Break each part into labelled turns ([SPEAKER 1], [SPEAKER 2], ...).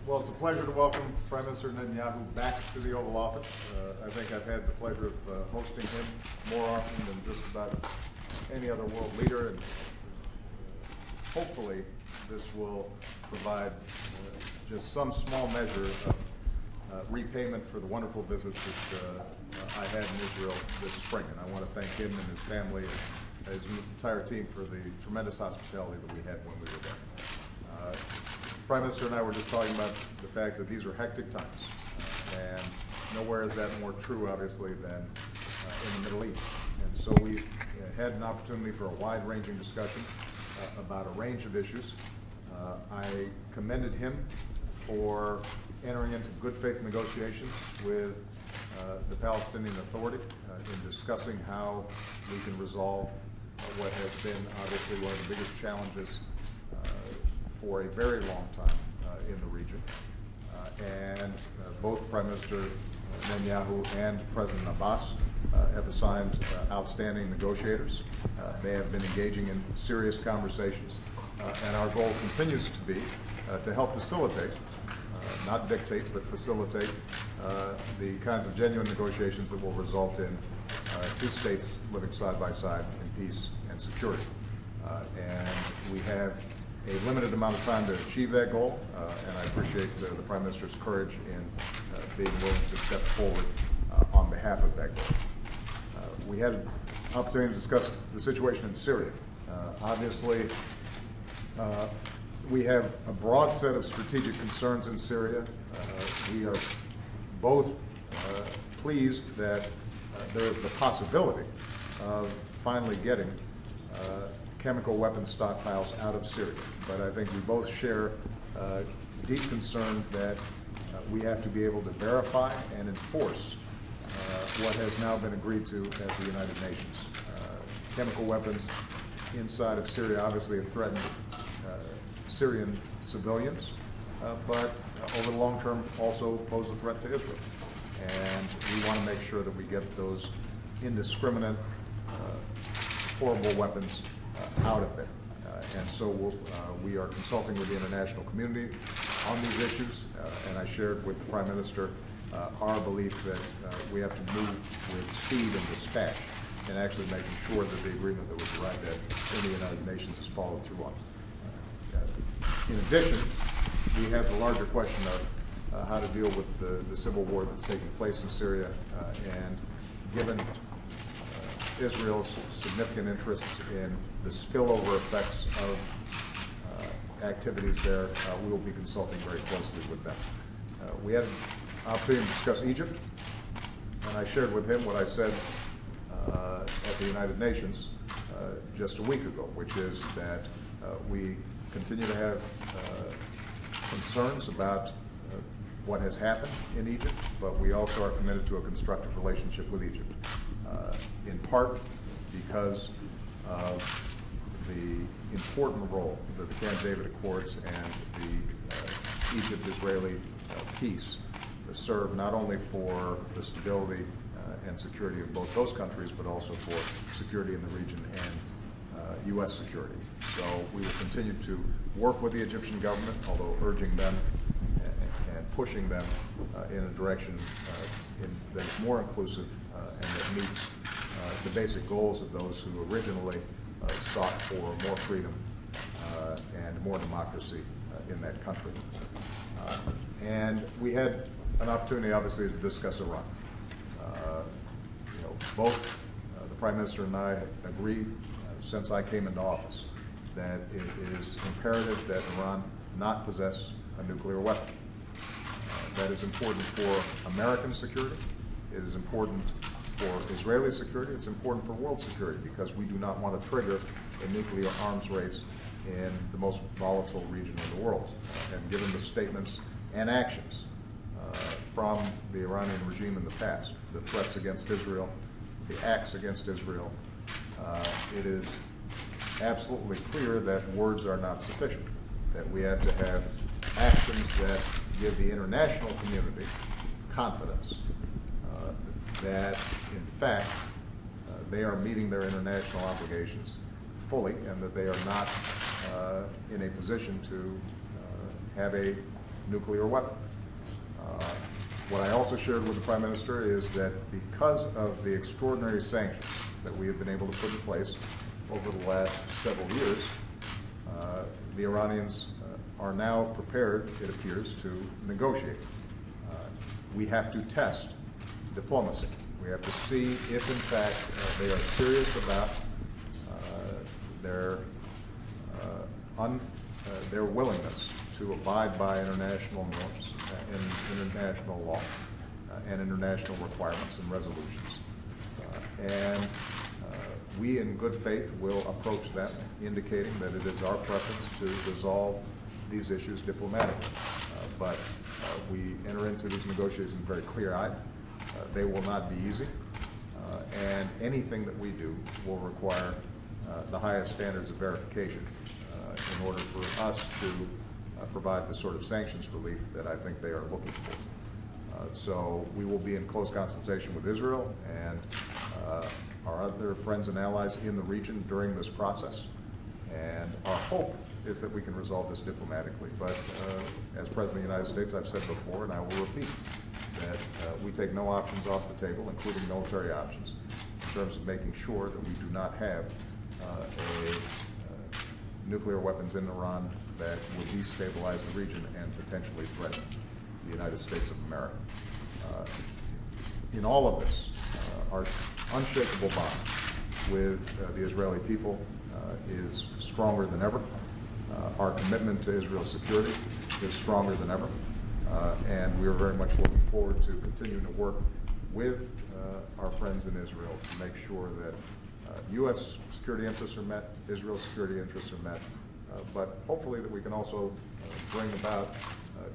[SPEAKER 1] Well, it's a pleasure to welcome Prime Minister Netanyahu back to the Oval Office. I think I've had the pleasure of hosting him more often than just about any other world leader, and hopefully this will provide just some small measure of repayment for the wonderful visit that I had in Israel this spring. And I want to thank him and his family and his entire team for the tremendous hospitality that we had when we were there. Prime Minister and I were just talking about the fact that these are hectic times, and nowhere is that more true, obviously, than in the Middle East. And so we had an opportunity for a wide-ranging discussion about a range of issues. I commended him for entering into good faith negotiations with the Palestinian Authority in discussing how we can resolve what has been obviously one of the biggest challenges for a very long time in the region. And both Prime Minister Netanyahu and President Abbas have assigned outstanding negotiators. They have been engaging in serious conversations, and our goal continues to be to help facilitate, not dictate, but facilitate the kinds of genuine negotiations that will result in two states living side by side in peace and security. And we have a limited amount of time to achieve that goal, and I appreciate the Prime Minister's courage in being willing to step forward on behalf of that goal. We had an opportunity to discuss the situation in Syria. Obviously, we have a broad set of strategic concerns in Syria. We are both pleased that there is the possibility of finally getting chemical weapons stockpiles out of Syria. But I think we both share deep concern that we have to be able to verify and enforce what has now been agreed to at the United Nations. Chemical weapons inside of Syria obviously have threatened Syrian civilians, but over the long term also pose a threat to Israel. And we want to make sure that we get those indiscriminate, horrible weapons out of there. And so we are consulting with the international community on these issues, and I shared with the Prime Minister our belief that we have to move with speed and dispatch in actually making sure that the agreement that was arrived at in the United Nations is followed through on. In addition, we have the larger question of how to deal with the civil war that's taking place in Syria, and given Israel's significant interests in the spillover effects of activities there, we will be consulting very closely with them. We had an opportunity to discuss Egypt, and I shared with him what I said at the United Nations just a week ago, which is that we continue to have concerns about what has happened in Egypt, but we also are committed to a constructive relationship with Egypt, in part because of the important role that the Camp David Accords and the Egypt-Israeli peace serve not only for the stability and security of both those countries, but also for security in the region and U.S. security. So we will continue to work with the Egyptian government, although urging them and pushing them in a direction that is more inclusive and that meets the basic goals of those who originally sought for more freedom and more democracy in that country. And we had an opportunity, obviously, to discuss Iran. Both the Prime Minister and I agree, since I came into office, that it is imperative that Iran not possess a nuclear weapon. That is important for American security. It is important for Israeli security. It's important for world security, because we do not want to trigger a nuclear arms race in the most volatile region of the world. And given the statements and actions from the Iranian regime in the past, the threats against Israel, the acts against Israel, it is absolutely clear that words are not sufficient, that we have to have actions that give the international community confidence that, in fact, they are meeting their international obligations fully, and that they are not in a position to have a nuclear weapon. What I also shared with the Prime Minister is that because of the extraordinary sanctions that we have been able to put in place over the last several years, the Iranians are now prepared, it appears, to negotiate. We have to test diplomacy. We have to see if, in fact, they are serious about their willingness to abide by international norms and international law and international requirements and resolutions. We, in good faith, will approach them, indicating that it is our preference to resolve these issues diplomatically. But we enter into these negotiations very clear-eyed. They will not be easy, and anything that we do will require the highest standards of verification in order for us to provide the sort of sanctions relief that I think they are looking for. So we will be in close consultation with Israel and our other friends and allies in the region during this process. And our hope is that we can resolve this diplomatically. But as President of the United States, I've said before, and I will repeat, that we take no options off the table, including military options, in terms of making sure that we do not have nuclear weapons in Iran that would destabilize the region and potentially threaten the United States of America. In all of this, our unshakable bond with the Israeli people is stronger than ever. Our commitment to Israel's security is stronger than ever. And we are very much looking forward to continuing to work with our friends in Israel to make sure that U.S. security interests are met, Israel's security interests are met, but hopefully that we can also bring about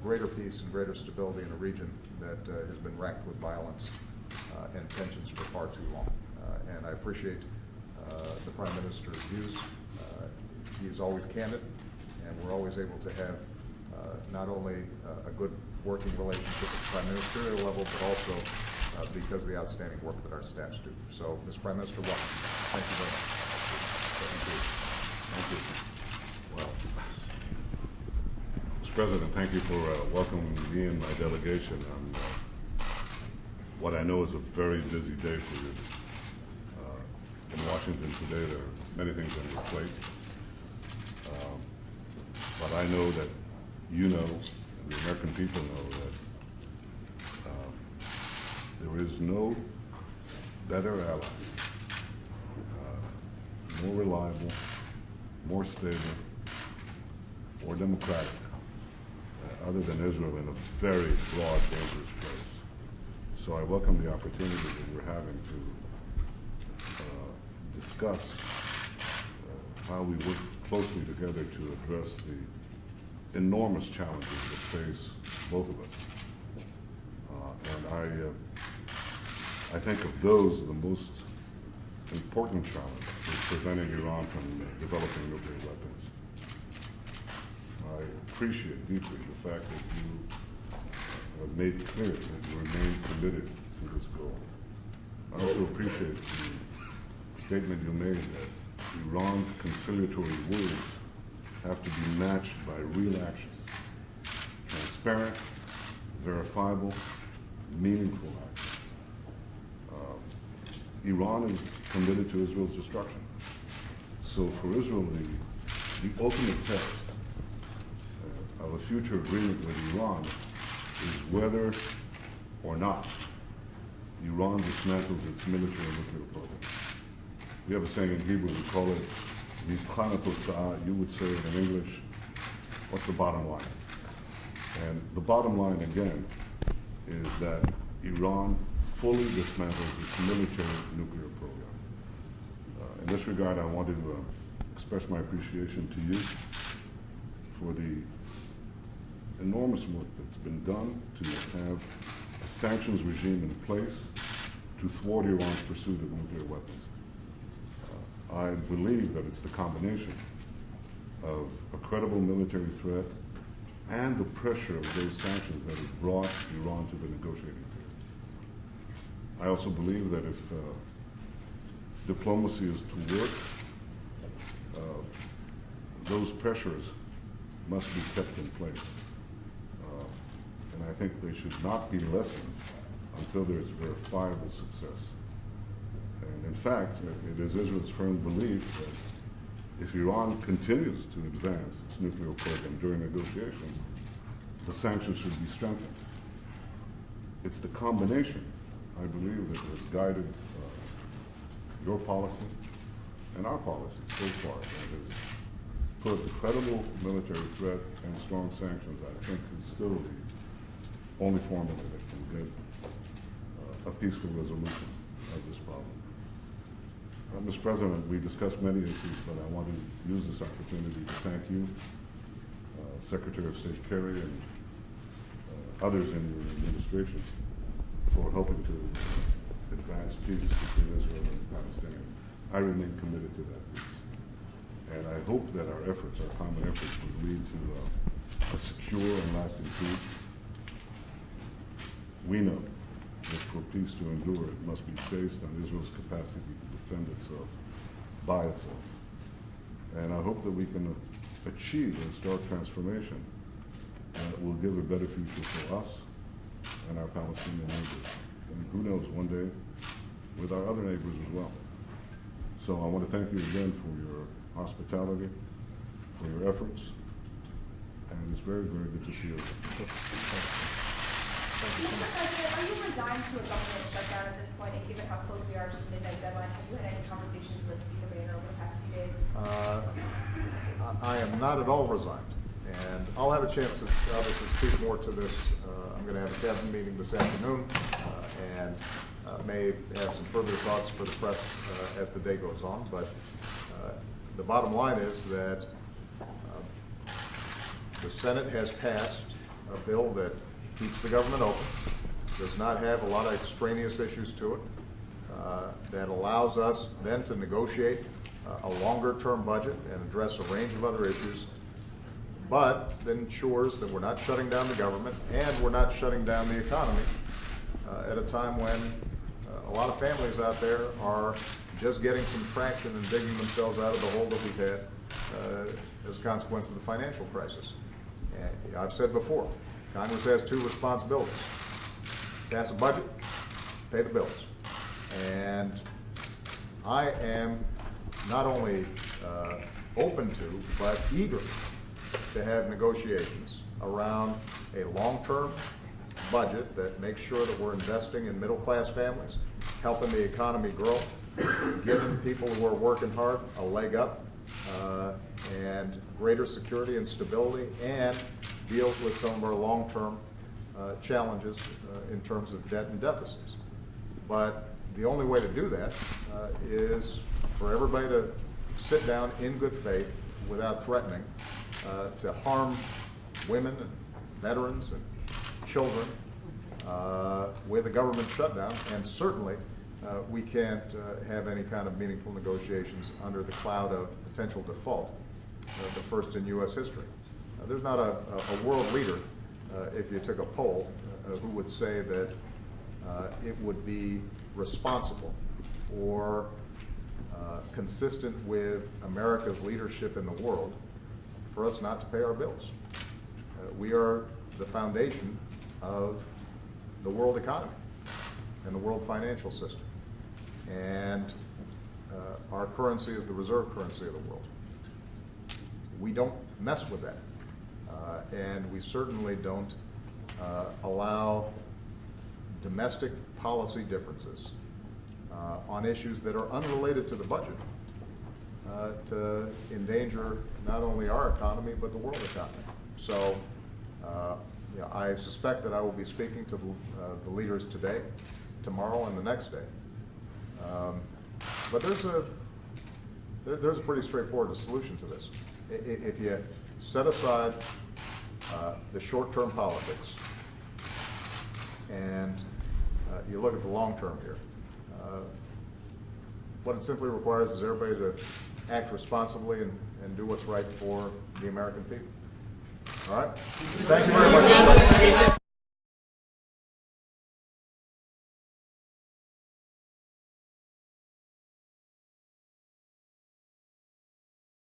[SPEAKER 1] greater peace and greater stability in a region that has been racked with violence and tensions for far too long. And I appreciate the Prime Minister's views. He's always candid, and we're always able to have not only a good working relationship at the Prime Ministerial level, but also because of the outstanding work that our staffs do. So, Mr. Prime Minister, welcome. Thank you very much.
[SPEAKER 2] Thank you. Well, Mr. President, thank you for welcoming me and my delegation on what I know is a very busy day for you. In Washington today, there are many things on your plate. But I know that you know, and the American people know, that there is no better ally, more reliable, more stable, more democratic, other than Israel in a very broad, dangerous place. So I welcome the opportunity that we're having to discuss how we work closely together to address the enormous challenges that face both of us. And I think of those, the most important challenge is preventing Iran from developing nuclear weapons. I appreciate deeply the fact that you have made clear that you remain committed to this goal. I also appreciate the statement you made that Iran's conciliatory words have to be matched by real actions. Transparent, verifiable, meaningful actions. Iran is committed to Israel's destruction. So for Israel, the ultimate test of a future agreement with Iran is whether or not Iran dismantles its military and nuclear program. We have a saying in Hebrew, we call it Mivchan HaTotza'ah. You would say it in English, what's the bottom line? And the bottom line, again, is that Iran fully dismantles its military nuclear program. In this regard, I wanted to express my appreciation to you for the enormous work that's been done to have a sanctions regime in place to thwart Iran's pursuit of nuclear weapons. I believe that it's the combination of a credible military threat and the pressure of those sanctions that has brought Iran to the negotiating table. I also believe that if diplomacy is to work, those pressures must be kept in place. think they should not be lessened until there's verifiable success. And in fact, it is Israel's firm belief that if Iran continues to advance its nuclear program during negotiations, the sanctions should be strengthened. It's the combination, I believe, that has guided your policy and our policy so far, that has put a credible military threat and strong sanctions, I think, is still the only formula that can get a peaceful resolution of this problem. Mr. President, we discussed many issues, but I want to use this opportunity to thank you, Secretary of State Kerry, and others in your administration for helping to advance peace between Israel and the Palestinians. I remain committed to that peace. And I hope that our efforts, our common efforts, will lead to a secure and lasting peace. We know that for peace to endure, it must be based on Israel's capacity to defend itself by itself. And I hope that we can achieve a stark transformation that will give a better future for us and our Palestinian neighbors. And who knows, one day with our other neighbors as well. So I want to thank you again for your hospitality, for your efforts, and it's very, very good to see you.
[SPEAKER 3] Mr. President, are you resigned to a government shutdown at this point, and given how close we are to the midnight deadline, have you had any conversations with Speaker Boehner over the past few days?
[SPEAKER 1] I am not at all resigned, and I'll have a chance to obviously speak more to this. I'm going to have a cabinet meeting this afternoon, and may have some further thoughts for the press as the day goes on, but the bottom line is that the Senate has passed a bill that keeps the government open, does not have a lot of extraneous issues to it, that allows us then to negotiate a longer-term budget and address a range of other issues, but that ensures that we're not shutting down the government and we're not shutting down the economy at a time when a lot of families out there are just getting some traction and digging themselves out of the hole that we've had as a consequence of the financial crisis. And I've said before, Congress has two responsibilities: pass a budget, pay the bills. And I am not only open to, but eager to have negotiations around a long-term budget that makes sure that we're investing in middle-class families, helping the economy grow, giving people who are working hard a leg up, and greater security and stability, and deals with some of our long-term challenges in terms of debt and deficits. But the only way to do that is for everybody to sit down in good faith without threatening to harm women and veterans and children with a government shutdown, and certainly we can't have any kind of meaningful negotiations under the cloud of potential default, the first in U.S. history. There's not a world leader, if you took a poll, who would say that it would be responsible or consistent with America's leadership in the world for us not to pay our bills. We are the foundation of the world economy and the world financial system. And our currency is the reserve currency of the world. We don't mess with that. And we certainly don't allow domestic policy differences on issues that are unrelated to the budget to endanger not only our economy but the world economy. So I suspect that I will be speaking to the leaders today, tomorrow, and the next day. But there's a pretty straightforward solution to this. If you set aside the short-term politics and you look at the long term here, what it simply requires is everybody to act responsibly and do what's right for the American people. All right? Thank you very much.